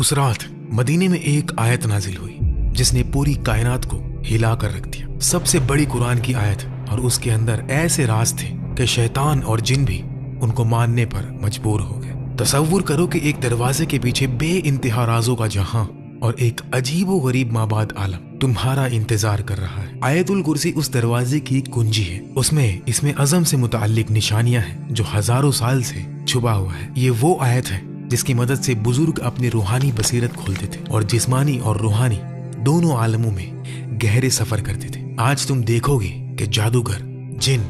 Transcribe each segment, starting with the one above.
उस रात मदीने में एक आयत नाजिल हुई जिसने पूरी कायनात को हिला कर रख दिया। सबसे बड़ी कुरान की आयत, और उसके अंदर ऐसे राज थे कि शैतान और जिन भी उनको मानने पर मजबूर हो गए। तसव्वुर करो कि एक दरवाजे के पीछे बे इंतहा राजों का जहां और एक अजीबो गरीब माबाद आलम तुम्हारा इंतजार कर रहा है। आयतुल कुर्सी उस दरवाजे की कुंजी है। उसमें इसमें अज़म से मुताल्लिक निशानियां हैं जो हजारों साल से छुपा हुआ है। ये वो आयत है जिसकी मदद से बुजुर्ग अपनी रूहानी बसीरत खोलते थे और जिस्मानी और रूहानी दोनों आलमों में गहरे सफर करते थे। आज तुम देखोगे कि जादूगर, जिन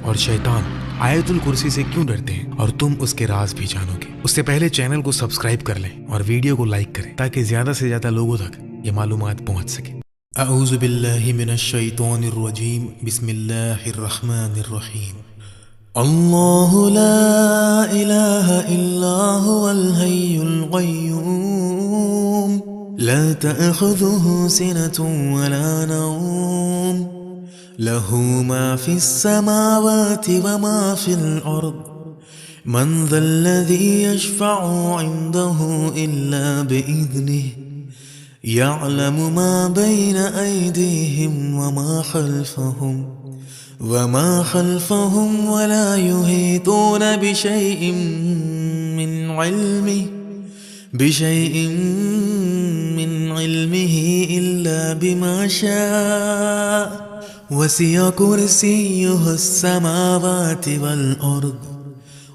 और शैतान आयतुल कुर्सी से क्यों डरते हैं, और तुम उसके राज भी जानोगे। उससे पहले चैनल को सब्सक्राइब कर लें और वीडियो को लाइक करें ताकि ज्यादा से ज्यादा लोगों तक ये मालूमात पहुंच सके। अऊज़ु बिल्लाहि मिनश शैतानिर रजीम, बिस्मिल्लाहिर रहमानिर रहीम। अल्लाहु ला इलाहा इल्ला हुवल हय्युल क़य्यूम ला तअख़ुज़ुहु सिनतुन वला नौम लहू मा फिस समावाति व मा फिल अर्द मन ज़ल्लज़ी यशफ़अु इन्दहु इल्ला बिइज़्निहि यअलमु मा बैन अयदीहिम वमा खल्फ़हुम वला युहीतून बिशैइन मिन इल्मिही इल्ला बिमा शाअ वसिअ कुर्सियुहु अस्समावाति वल अर्द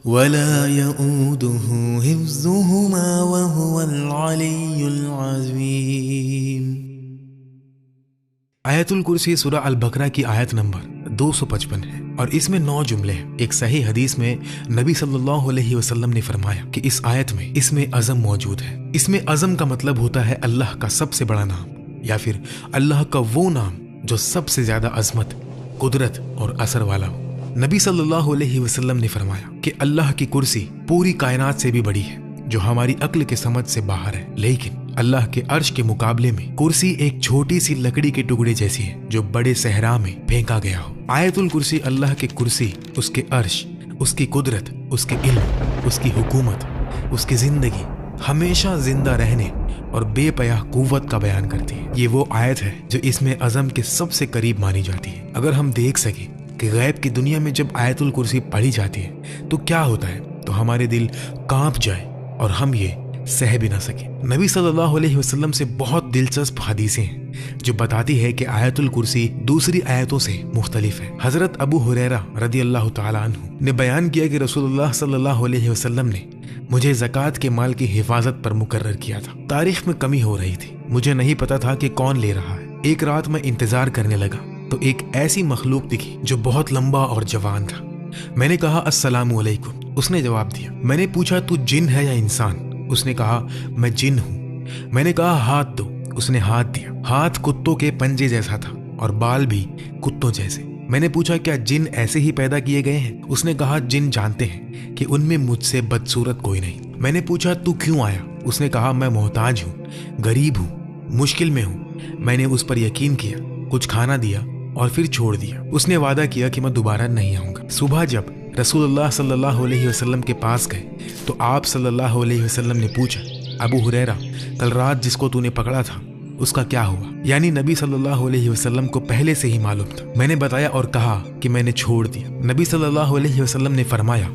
वला यऊदुहु हिफ्ज़ुहुमा वहुवल अलिय्युल अज़ीम। आयतुल कुर्सी सूरह अल बकरा की आयत नंबर 255 है और इसमें 9 जुमले हैं। एक सही हदीस में नबी सल्लल्लाहु अलैहि वसल्लम ने फरमाया कि इस आयत में इसमें अज़म मौजूद है। इसमें अज़म का मतलब होता है अल्लाह का सबसे बड़ा नाम या फिर अल्लाह का वो नाम जो सबसे ज्यादा अजमत, कुदरत और असर वाला हो। नबी सल्लल्लाहु अलैहि वसल्लम ने फरमाया कि अल्लाह की कुर्सी पूरी कायनात से भी बड़ी है जो हमारी अक्ल के समझ से बाहर है, लेकिन अल्लाह के अर्श के मुकाबले में कुर्सी एक छोटी सी लकड़ी के टुकड़े जैसी है जो बड़े सहरा में फेंका गया हो। आयतुल कुर्सी अल्लाह के कुर्सी, उसके अर्श, उसकी कुदरत, उसके इल्म, उसकी हुकूमत, उसकी जिंदगी, हमेशा जिंदा रहने और बेपयाह कुव्वत का बयान करती है। ये वो आयत है जो इसमें अज़म के सबसे करीब मानी जाती है। अगर हम देख सके कि गैब की दुनिया में जब आयतुल कुर्सी पढ़ी जाती है तो क्या होता है, तो हमारे दिल कांप जाए और हम ये सह भी ना सके। नबी सल्लल्लाहु अलैहि वसल्लम से बहुत दिलचस्प हदीसें हैं जो बताती है कि आयतुल कुर्सी दूसरी आयतों से मुख्तलिफ है। हजरत अबू हुरैरा रदी अल्लाह तआला अन्हु ने बयान किया कि रसूलुल्लाह सल्लल्लाहु अलैहि वसल्लम ने मुझे ज़कात के माल की हिफाजत पर मुकर्रर किया था। तारीख में कमी हो रही थी, मुझे नहीं पता था कि कौन ले रहा है। एक रात मैं इंतजार करने लगा तो एक ऐसी मखलूक दिखी जो बहुत लंबा और जवान था। मैंने कहा अस्सलामु अलैकुम। उसने जवाब दिया। मैंने पूछा तू जिन है या इंसान? उसने कहा मैं जिन हूँ। मैंने कहा हाथ दो। उसने हाथ दिया। हाथ कुत्तों के पंजे जैसा था और बाल भी कुत्तों जैसे। मैंने पूछा क्या जिन ऐसे ही पैदा किए गए हैं? उसने कहा जिन जानते हैं कि उनमें मुझसे बदसूरत कोई नहीं। मैंने पूछा तू क्यों आया? उसने कहा मैं मोहताज हूँ, गरीब हूँ, मुश्किल में हूँ। मैंने उस पर यकीन किया, कुछ खाना दिया और फिर छोड़ दिया। उसने वादा किया कि मैं दोबारा नहीं आऊंगा। सुबह जब रसूलुल्लाह सल्लल्लाहु अलैहि वसल्लम के पास गए तो आप सल्लल्लाहु अलैहि वसल्लम ने पूछा, अबू हुरैरा कल रात जिसको तूने पकड़ा था उसका क्या हुआ? यानी नबी सल्लल्लाहु अलैहि वसल्लम को पहले से ही मालूम था। मैंने बताया और कहा कि मैंने छोड़ दिया। नबी सल्लल्लाहु अलैहि वसल्लम ने फरमाया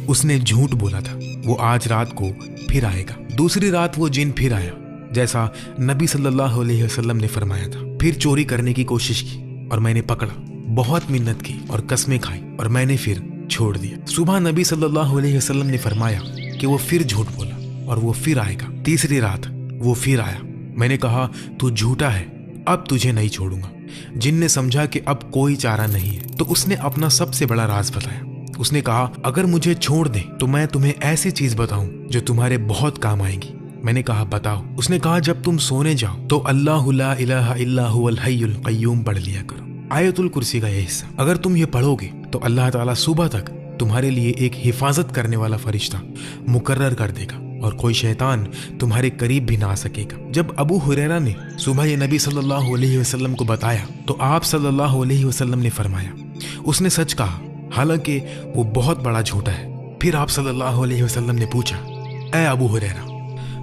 उसने झूठ बोला था, वो आज रात को फिर आएगा। दूसरी रात वो जिन फिर आया जैसा नबी सल्लल्लाहु अलैहि वसल्लम ने फरमाया था। फिर चोरी करने की कोशिश की और मैंने पकड़ा, बहुत मिन्नत की और कस्में खाई और मैंने फिर छोड़ दिया। सुबह नबी सल्लल्लाहु अलैहि वसल्लम ने फरमाया कि वो फिर झूठ बोला और वो फिर आएगा। तीसरी रात वो फिर आया। मैंने कहा तू झूठा है, अब तुझे नहीं छोड़ूंगा। जिन ने समझा कि अब कोई चारा नहीं है तो उसने अपना सबसे बड़ा राज बताया। उसने कहा अगर मुझे छोड़ दे तो मैं तुम्हें ऐसी चीज बताऊं जो तुम्हारे बहुत काम आएगी। मैंने कहा बताओ। उसने कहा जब तुम सोने जाओ तो अल्लाहु ला इलाहा इल्ला हुवल हय्युल क़य्यूम पढ़ लिया करो। आयतुल कुर्सी का यह हिस्सा अगर तुम ये पढ़ोगे तो अल्लाह ताला सुबह तक तुम्हारे लिए एक हिफाजत करने वाला फरिश्ता मुकर्रर कर देगा और कोई शैतान तुम्हारे करीब भी ना आ सकेगा। जब अबू हुरैरा ने सुबह ये नबी सल्लल्लाहु अलैहि वसल्लम को बताया तो आप सल्लल्लाहु अलैहि वसल्लम ने फरमाया उसने सच कहा, हालांकि वो बहुत बड़ा झूठा है। फिर आप सल्लल्लाहु अलैहि वसल्लम ने पूछा, ऐ अबू हुरैरा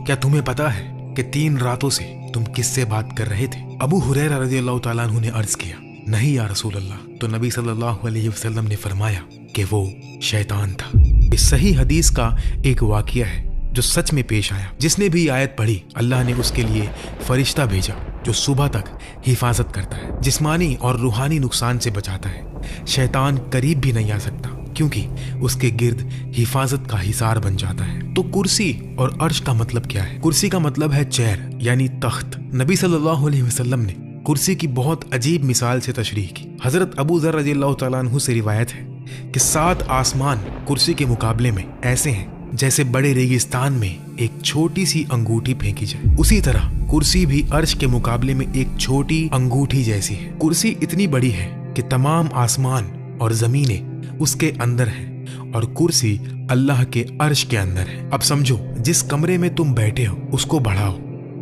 क्या तुम्हें पता है کہ 3 راتوں سے تم کس سے بات کر رہے تھے؟ ابو ہریرہ رضی اللہ تعالیٰ عنہ نے عرض کیا نہیں یا رسول اللہ۔ تو نبی صلی اللہ علیہ وسلم نے فرمایا کہ وہ شیطان تھا۔ اس صحیح حدیث کا ایک واقعہ ہے جو سچ میں پیش آیا۔ جس نے بھی آیت پڑھی اللہ نے اس کے لیے فرشتہ بھیجا جو صبح تک حفاظت کرتا ہے، جسمانی اور روحانی نقصان سے بچاتا ہے۔ شیطان قریب بھی نہیں آ سکتا کیونکہ اس کے گرد حفاظت کا حصار بن جاتا ہے۔ تو کرسی اور عرش کا مطلب کیا ہے؟ کرسی کا مطلب ہے چیئر یعنی تخت۔ نبی صلی اللہ علیہ وسلم نے کرسی کی بہت عجیب مثال سے تشریح کی۔ حضرت ابو ذر رضی اللہ تعالیٰ عنہ سے روایت ہے کہ 7 آسمان کرسی کے مقابلے میں ایسے ہیں جیسے بڑے ریگستان میں ایک چھوٹی سی انگوٹھی پھینکی جائے، اسی طرح کرسی بھی عرش کے مقابلے میں ایک چھوٹی انگوٹھی جیسی ہے۔ کرسی اتنی بڑی ہے کہ تمام آسمان اور زمینیں اس کے اندر ہیں اور کرسی اللہ کے عرش کے اندر ہے۔ اب سمجھو جس کمرے میں تم بیٹھے ہو اس کو بڑھاؤ،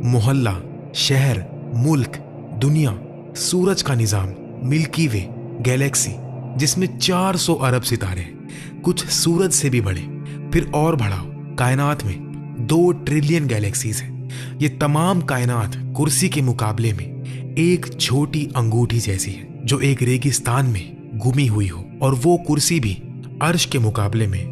محلہ، شہر، ملک، دنیا، سورج کا نظام، ملکی وے، گیلیکسی جس میں 400 ارب ستارے ہیں، کچھ سورج سے بھی بڑے، پھر اور بڑھاؤ، کائنات میں 2 ٹریلین گیلیکسیز ہیں۔ یہ تمام کائنات کرسی کے مقابلے میں ایک چھوٹی انگوٹھی جیسی ہے جو ایک ریگستان میں گمی ہوئی ہو، اور وہ کرسی بھی عرش کے مقابلے میں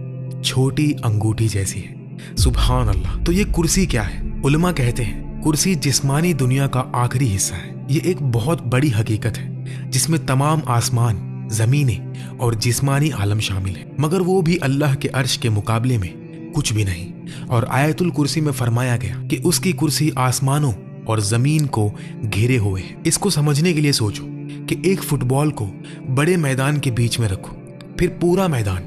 چھوٹی انگوٹھی جیسی ہے۔ سبحان اللہ۔ تو یہ کرسی کیا ہے؟ علماء کہتے ہیں کرسی جسمانی دنیا کا آخری حصہ ہے۔ یہ ایک بہت بڑی حقیقت ہے جس میں تمام آسمان، زمینیں اور جسمانی عالم شامل ہیں، مگر وہ بھی اللہ کے عرش کے مقابلے میں کچھ بھی نہیں۔ اور آیت الکرسی میں فرمایا گیا کہ اس کی کرسی آسمانوں اور زمین کو گھیرے ہوئے ہے۔ اس کو سمجھنے کے لیے سوچو کہ ایک فٹ بال کو بڑے میدان کے بیچ میں رکھو، پھر پورا میدان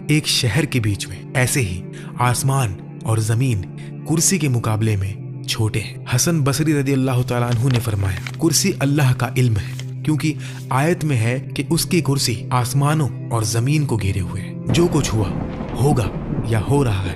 ایک شہر کے بیچ میں، ایسے ہی آسمان اور زمین کرسی کے مقابلے میں چھوٹے ہیں۔ حسن بصری رضی اللہ تعالیٰ عنہ نے فرمایا کرسی اللہ کا علم ہے، کیونکہ آیت میں ہے کہ اس کی کرسی آسمانوں اور زمین کو گھیرے ہوئے ہے۔ جو کچھ ہوا، ہوگا یا ہو رہا ہے،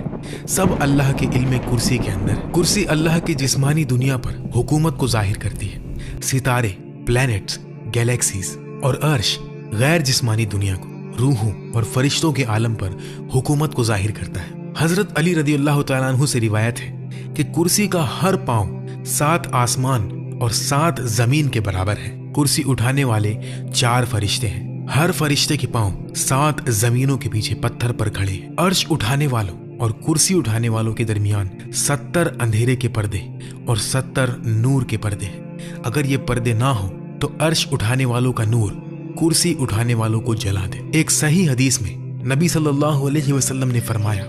سب اللہ کے علم کرسی کے اندر ہے۔ کرسی اللہ کی جسمانی دنیا پر حکومت کو ظاہر کرتی ہے، ستارے، پلینٹس، گیلیکسیز، اور عرش غیر جسمانی دنیا کو، روحوں اور فرشتوں کے عالم پر حکومت کو ظاہر کرتا ہے۔ حضرت علی رضی اللہ تعالیٰ عنہ سے روایت ہے کہ کرسی کا ہر پاؤں 7 آسمان اور 7 زمین کے برابر ہے۔ کرسی اٹھانے والے 4 فرشتے ہیں، ہر فرشتے کے پاؤں 7 زمینوں کے پیچھے پتھر پر کھڑے ہیں۔ عرش اٹھانے والوں اور کرسی اٹھانے والوں کے درمیان 70 اندھیرے کے پردے اور 70 نور کے پردے ہیں۔ اگر یہ پردے نہ ہو تو عرش اٹھانے والوں کا نور کرسی اٹھانے والوں کو جلا دے۔ ایک صحیح حدیث میں نبی صلی اللہ علیہ وسلم نے فرمایا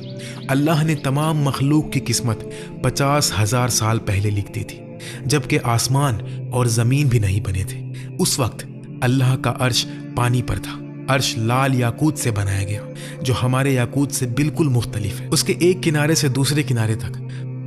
اللہ نے تمام مخلوق کی قسمت 50,000 سال پہلے لکھ دی تھی، جبکہ آسمان اور زمین بھی نہیں بنے تھے۔ اس وقت اللہ کا عرش پانی پر تھا۔ عرش لال یاقوت سے بنایا گیا جو ہمارے یاقوت سے بالکل مختلف ہے۔ اس کے ایک کنارے سے دوسرے کنارے تک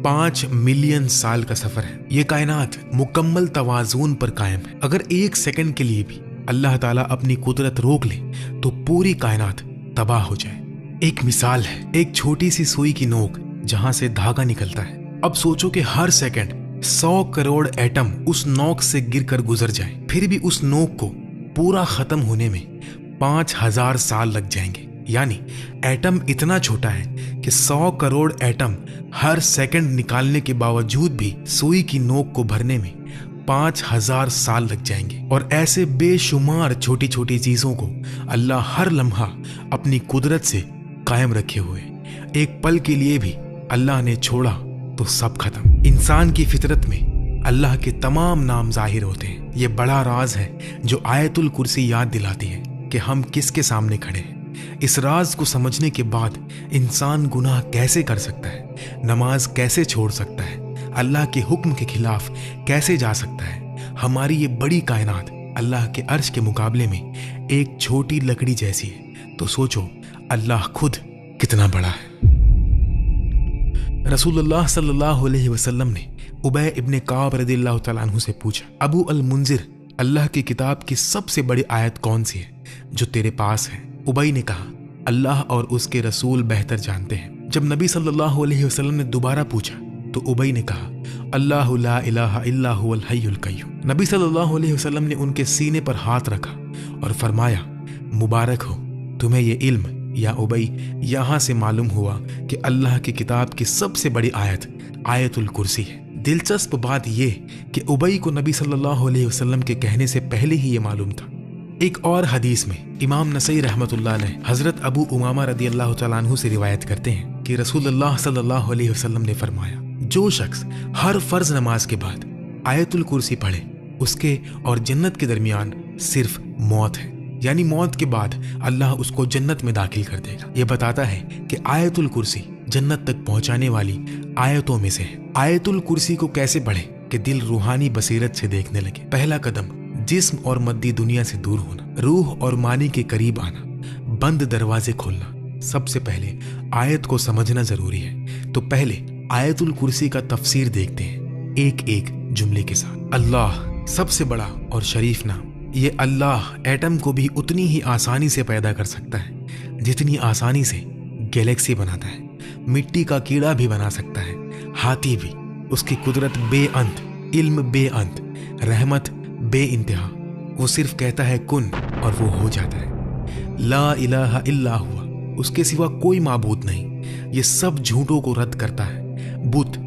5 ملین سال کا سفر ہے۔ یہ کائنات مکمل توازن پر قائم ہے۔ اگر 1 سیکنڈ کے لیے بھی اللہ تعالیٰ اپنی قدرت روک لے تو پوری کائنات تباہ ہو جائے۔ ایک مثال ہے ایک چھوٹی سی سوئی کی نوک جہاں سے دھاگا نکلتا ہے۔ اب سوچو کہ ہر سیکنڈ 100 کروڑ ایٹم اس نوک سے گر کر گزر جائیں، پھر بھی اس نوک کو پورا ختم ہونے میں 5000 سال لگ جائیں گے۔ یعنی ایٹم اتنا چھوٹا ہے کہ 100 کروڑ ایٹم ہر سیکنڈ نکالنے کے باوجود بھی سوئی کی نوک کو بھرنے میں 5000 سال لگ جائیں گے۔ اور ایسے بے شمار چھوٹی چھوٹی چیزوں کو اللہ ہر لمحہ اپنی قدرت سے قائم رکھے ہوئے، ایک پل کے لیے بھی اللہ نے چھوڑا تو سب ختم۔ انسان کی فطرت میں اللہ کے تمام نام ظاہر ہوتے ہیں۔ یہ بڑا راز ہے جو آیت الکرسی یاد دلاتی ہے کہ ہم کس کے سامنے کھڑے ہیں۔ اس راز کو سمجھنے کے بعد انسان گناہ کیسے کر سکتا ہے، نماز کیسے چھوڑ سکتا ہے، اللہ کے حکم کے خلاف کیسے جا سکتا ہے۔ ہماری یہ بڑی کائنات اللہ کے عرش کے مقابلے میں ایک چھوٹی لکڑی جیسی ہے، تو سوچو اللہ خود کتنا بڑا ہے۔ رسول اللہ صلی اللہ علیہ وسلم نے ابی ابن کعب رضی اللہ تعالیٰ عنہ سے پوچھا ابو المنذر، اللہ کی کتاب کی سب سے بڑی آیت کون سی ہے جو تیرے پاس ہے؟ ابی نے کہا اللہ اور اس کے رسول بہتر جانتے ہیں۔ جب نبی صلی اللہ علیہ وسلم نے دوبارہ پوچھا تو ابی نے کہا اللہ لا الہ الا هو الحی القیوم۔ نبی صلی اللہ علیہ وسلم نے ان کے سینے پر ہاتھ رکھا اور فرمایا مبارک ہو تمہیں یہ علم یا ابی، یہاں سے معلوم ہوا کہ اللہ کی کتاب کی سب سے بڑی آیت آیت الکرسی ہے۔ दिलचस्प बात यह कि उबई को नबी सल्लल्लाहु अलैहि वसल्लम के कहने से पहले ही ये मालूम था। एक और हदीस में इमाम नसई रहमतुल्लाह अलैह हजरत अबू उमामा रदियल्लाहु तआला अन्हु से रिवायत करते हैं कि रसूलुल्लाह सल्लल्लाहु अलैहि वसल्लम ने फरमाया, जो शख्स हर फर्ज नमाज के बाद आयतुल कुर्सी पढ़े उसके और जन्नत के दरमियान सिर्फ मौत है, यानी मौत के बाद अल्लाह उसको जन्नत में दाखिल कर देगा। यह बताता है कि आयतुल कुर्सी जन्नत तक पहुंचाने वाली आयतों में से है। आयतुल कुर्सी को कैसे पढ़े कि दिल रूहानी बसीरत से देखने लगे। पहला कदम, जिस्म और मद्दी दुनिया से दूर होना, रूह और मानी के करीब आना, बंद दरवाजे खोलना। सबसे पहले आयत को समझना जरूरी है, तो पहले आयतुल कुर्सी का तफसीर देखते हैं एक एक जुमले के साथ। अल्लाह सबसे बड़ा और शरीफ नाम। ये अल्लाह एटम को भी उतनी ही आसानी से पैदा कर सकता है जितनी आसानी से गैलेक्सी बनाता है। मिट्टी का कीड़ा भी बना सकता है, हाथी भी। उसकी कुदरत बेअंत, इल्म बेअंत, रहमत बे इंतहा। वो सिर्फ कहता है कुन और वो हो जाता है। ला इलाहा इल्ला हुआ, उसके सिवा कोई माबूद नहीं। ये सब झूठों को रद्द करता है। बुत,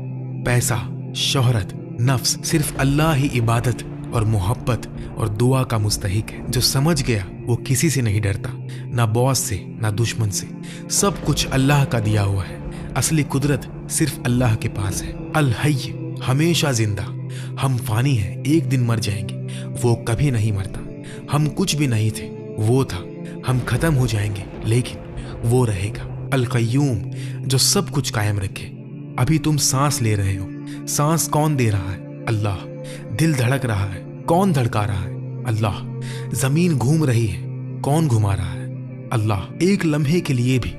पैसा, शोहरत, नफ्स, सिर्फ अल्लाह ही इबादत और मोहब्बत और दुआ का मुस्तहिक है। जो समझ गया वो किसी से नहीं डरता, ना बॉस से ना दुश्मन से। सब कुछ अल्लाह का दिया हुआ है। असली कुदरत सिर्फ अल्लाह के पास है। अल हय्य, हमेशा जिंदा। हम फानी हैं, एक दिन मर जाएंगे, वो कभी नहीं मरता। हम कुछ भी नहीं थे, वो था। हम खत्म हो जाएंगे लेकिन वो रहेगा। अल कय्यूम, जो सब कुछ कायम रखे। अभी तुम सांस ले रहे हो, सांस कौन दे रहा है? अल्लाह। दिल धड़क रहा है, कौन धड़का रहा है? अल्लाह। जमीन घूम रही है, कौन घुमा रहा है? अल्लाह। एक लम्हे के लिए भी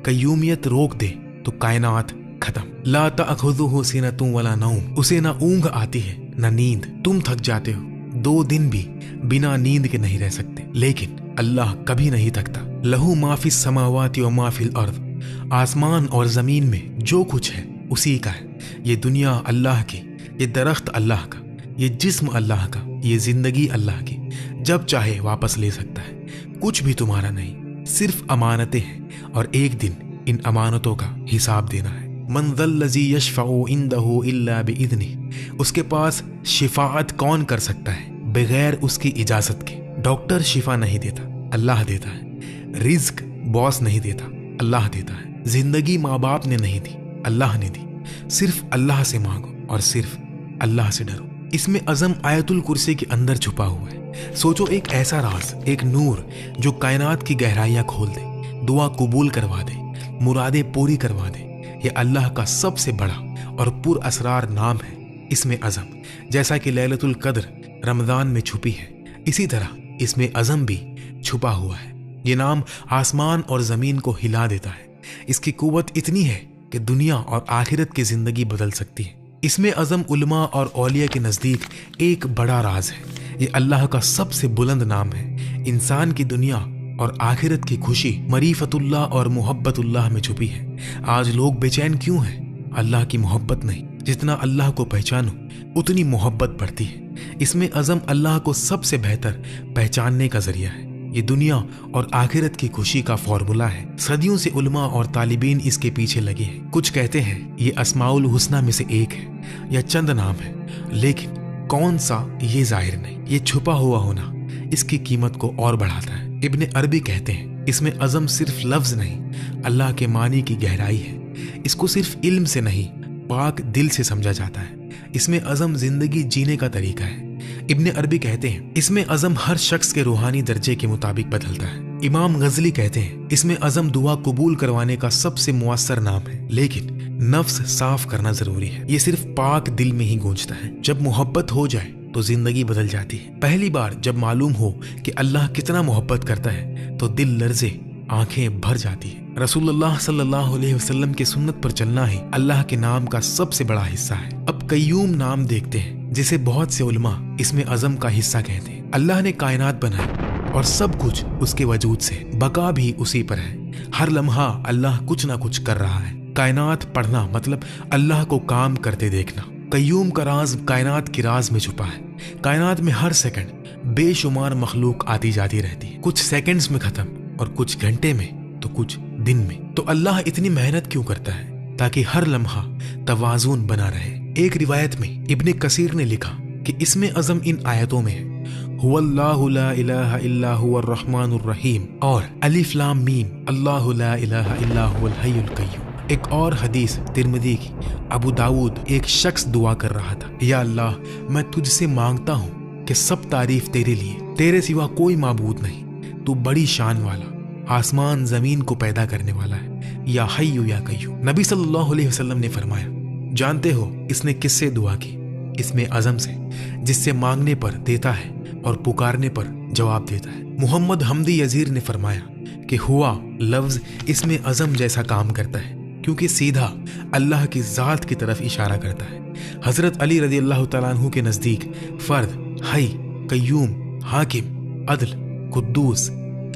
कय्यूमियत रोक दे तो कायनात खत्म। ला तअखुज़ुहु सिनतुन वला नौम, उसे ना ऊंघ आती है ना नींद। तुम थक जाते हो, 2 दिन भी बिना नींद के नहीं रह सकते, लेकिन अल्लाह कभी नहीं थकता। लहू मा फिस समावाति व मा फिल अर्द, आसमान और जमीन में जो कुछ है उसी का है। ये दुनिया अल्लाह की, ये दरख्त अल्लाह का, ये जिस्म अल्लाह का, ये जिंदगी अल्लाह की। जब चाहे वापस ले सकता है। कुछ भी तुम्हारा नहीं, सिर्फ अमानतें हैं और एक दिन इन अमानतों का हिसाब देना है। मन ज़ल्लज़ी यशफ़अउ इंदहु इल्ला बिइज़्निही, उसके पास शिफाअत कौन कर सकता है बगैर उसकी इजाजत के। डॉक्टर शिफा नहीं देता, अल्लाह देता है। रिज्क बॉस नहीं देता, अल्लाह देता है। जिंदगी माँ बाप ने नहीं दी, अल्लाह ने दी। सिर्फ अल्लाह से मांगो और सिर्फ अल्लाह से डरो। इसमें अज़म आयतुल कुर्सी के अंदर छुपा हुआ है। सोचो, एक ऐसा राज, एक नूर जो कायनात की गहराइयां खोल दे, दुआ कबूल करवा दे, मुरादें पूरी करवा दे। ये अल्लाह का सबसे बड़ा और पुर असरार नाम है। इसमें अज़म, जैसा कि लैलतुल कद्र रमज़ान में छुपी है, इसी तरह इसमें अज़म भी छुपा हुआ है। ये नाम आसमान और ज़मीन को हिला देता है। इसकी कुव्वत इतनी है कि दुनिया और आखिरत की ज़िंदगी बदल सकती है। इसमें अज़म उलमा और औलिया के नज़दीक एक बड़ा राज है। ये अल्लाह का सबसे बुलंद नाम है। इंसान की दुनिया और आखिरत की खुशी मरीफतुल्लाह और मोहब्बतुल्लाह में छुपी है। आज लोग बेचैन क्यों हैं? अल्लाह की मोहब्बत नहीं। जितना अल्लाह को पहचानो उतनी मोहब्बत बढ़ती है। इसमें अज़म अल्लाह को सबसे बेहतर पहचानने का जरिया है। ये दुनिया और आखिरत की खुशी का फॉर्मूला है। सदियों से उलमा और तालिबीन इसके पीछे लगे हैं। कुछ कहते हैं ये अस्माउल हुस्ना में से एक है या चंद नाम है, लेकिन कौन सा ये जाहिर नहीं। ये छुपा हुआ होना इसकी कीमत को और बढ़ाता है। इब्ने अरबी कहते हैं इसमें अज़म सिर्फ लफ्ज नहीं, अल्लाह के मानी की गहराई है। इसको सिर्फ इल्म से नहीं, पाक दिल से समझा जाता है। इसमें अज़म जिंदगी जीने का तरीका है। इब्ने अरबी कहते हैं इसमें अज़म हर शख्स के रूहानी दर्जे के मुताबिक बदलता है। इमाम गजली कहते हैं इसमें अज़म दुआ कबूल करवाने का सबसे मुअस्सर नाम है, लेकिन नफ्स साफ करना जरूरी है। ये सिर्फ पाक दिल में ही गूंजता है। जब मोहब्बत हो जाए तो जिंदगी बदल जाती है। पहली बार जब मालूम हो कि अल्लाह कितना मोहब्बत करता है तो दिल लर्जे, आंखें भर जाती है। रसूलुल्लाह सल्लल्लाहु अलैहि वसल्लम के सुन्नत पर चलना ही अल्लाह के नाम का सबसे बड़ा हिस्सा है। अब कय्यूम नाम देखते हैं, जिसे बहुत से उलमा इसमें अज़म का हिस्सा कहते हैं। अल्लाह ने कायनात बनाई और सब कुछ उसके वजूद से, बका भी उसी पर है। हर लम्हा अल्लाह कुछ ना कुछ कर रहा है। कायनात पढ़ना मतलब अल्लाह को काम करते देखना। कय्यूम का राज कायनात की राज में छुपा है। कायनात में हर सेकंड बेशुमार मखलूक आती जाती रहती है, कुछ सेकंड्स में खत्म और कुछ घंटे में तो कुछ दिन में। तो अल्लाह इतनी मेहनत क्यों करता है? ताकि हर लम्हा तवाज़ुन बना रहे, एक रिवायत में इब्ने कसीर ने लिखा कि इसमें अज़म इन आयतों में है हुवल्लाहु ला इलाहा इल्ला हुवर रहमानुर रहीम और अलिफ लाम मीम अल्लाहु ला इलाहा इल्ला हुवल हय्युल कय्यूम। एक और हदीस तिरमिज़ी की, अबू दाऊद, एक शख्स दुआ कर रहा था, या अल्लाह मैं तुझसे मांगता हूँ कि सब तारीफ तेरे लिए, तेरे सिवा कोई माबूद नहीं, तू बड़ी शान वाला, आसमान जमीन को पैदा करने वाला है, या हय्यु या कय्यूम। नबी सल्लल्लाहु अलैहि वसल्लम ने फरमाया, जानते हो इसने किससे दुआ की? इसमें अज़म से, जिससे मांगने पर देता है और पुकारने पर जवाब देता है। मोहम्मद हमदी यजीर ने फरमाया कि हुआ लफ्ज इसमें अज़म जैसा काम करता है क्योंकि सीधा अल्लाह की ज़ात की तरफ इशारा करता है। हज़रत अली रज़ी अल्लाह तआला अन्हु के नज़दीक फ़र्द, हई, कय्यूम, हाकिम, अदल, कुद्दूस,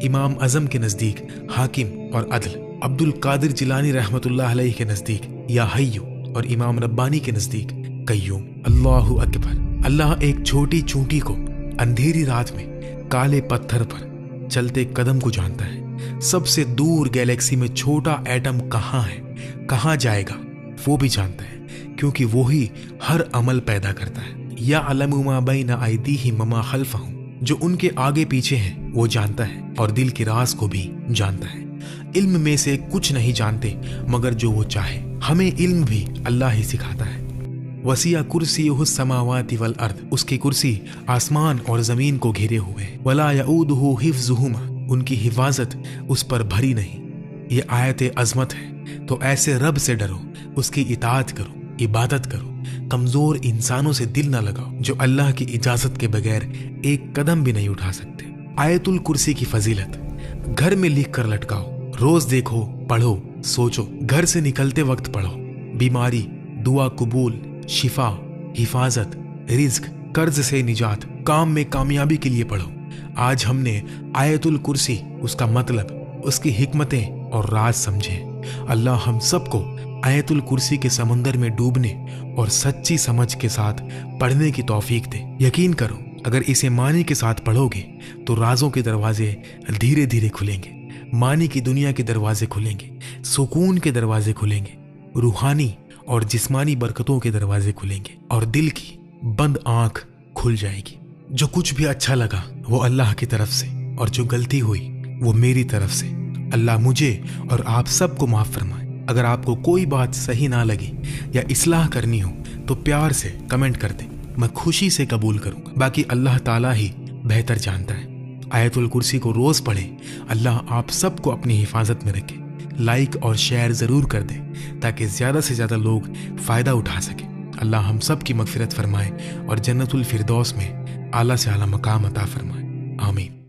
इमाम अज़म के नज़दीक हाकिम और अदल, अब्दुल कादिर जिलानी रहमतुल्लाह अलैहि के नज़दीक या हय्यु और इमाम रब्बानी के नज़दीक कय्यूम। अल्लाहु अकबर। अल्लाह एक छोटी चूंटी को अंधेरी रात में काले पत्थर पर चलते कदम को जानता है। सबसे दूर गैलेक्सी में छोटा एटम कहाँ है, कहाँ जाएगा, वो भी जानता है क्योंकि वो ही हर अमल पैदा करता है। या अलमु मा बैना अयदीहिम व मा खल्फहुम, जो उनके आगे पीछे हैं वो जानता है और दिल के राज को भी जानता है। इल्म में से कुछ नहीं जानते मगर जो वो चाहे। हमें इल्म भी अल्लाह ही सिखाता है। वसिया कुर्सीयुहु समावाति वल अर्द, उसकी कुर्सी आसमान और जमीन को घेरे हुए। वला यऊदुहु हिफ्जुहुमा, उनकी हिफाजत उस पर भरी नहीं। ये आयत अजमत है, तो ऐसे रब से डरो, उसकी इताअत करो, इबादत करो, कमजोर इंसानों से दिल न लगाओ जो अल्लाह की इजाजत के बगैर एक कदम भी नहीं उठा सकते। आयतुल कुर्सी की फजीलत, घर में लिख कर लटकाओ, रोज देखो, पढ़ो, सोचो, घर से निकलते वक्त पढ़ो। बीमारी, दुआ कबूल, शिफा, हिफाजत, रिज्क, कर्ज से निजात, काम में कामयाबी के लिए पढ़ो। आज हमने आयतुल कुर्सी, उसका मतलब, उसकी हिकमतें और राज समझे। अल्लाह हम सबको आयतुल कुर्सी के समंदर में डूबने और सच्ची समझ के साथ पढ़ने की तौफीक दे। यकीन करो, अगर इसे मानी के साथ पढ़ोगे तो राजों के दरवाजे धीरे धीरे खुलेंगे, मानी की दुनिया के दरवाजे खुलेंगे, सुकून के दरवाजे खुलेंगे, रूहानी और जिस्मानी बरकतों के दरवाजे खुलेंगे और दिल की बंद आंख खुल जाएगी। जो कुछ भी अच्छा लगा वो अल्लाह की तरफ से और जो गलती हुई वो मेरी तरफ से। अल्लाह मुझे और आप सबको माफ फरमाए। अगर आपको कोई बात सही ना लगी या इस्लाह करनी हो तो प्यार से कमेंट कर दें, मैं खुशी से कबूल करूंगा। बाकी अल्लाह ताला ही बेहतर जानता है। आयतुल कुर्सी को रोज पढ़ें। अल्लाह आप सबको अपनी हिफाजत में रखे। लाइक और शेयर जरूर कर दें ताकि ज्यादा से ज्यादा लोग फायदा उठा सके। अल्लाह हम सब की मगफिरत फरमाए और जन्नतुल फिरदौस में आला से आला मकाम अता फरमाए। आमीन।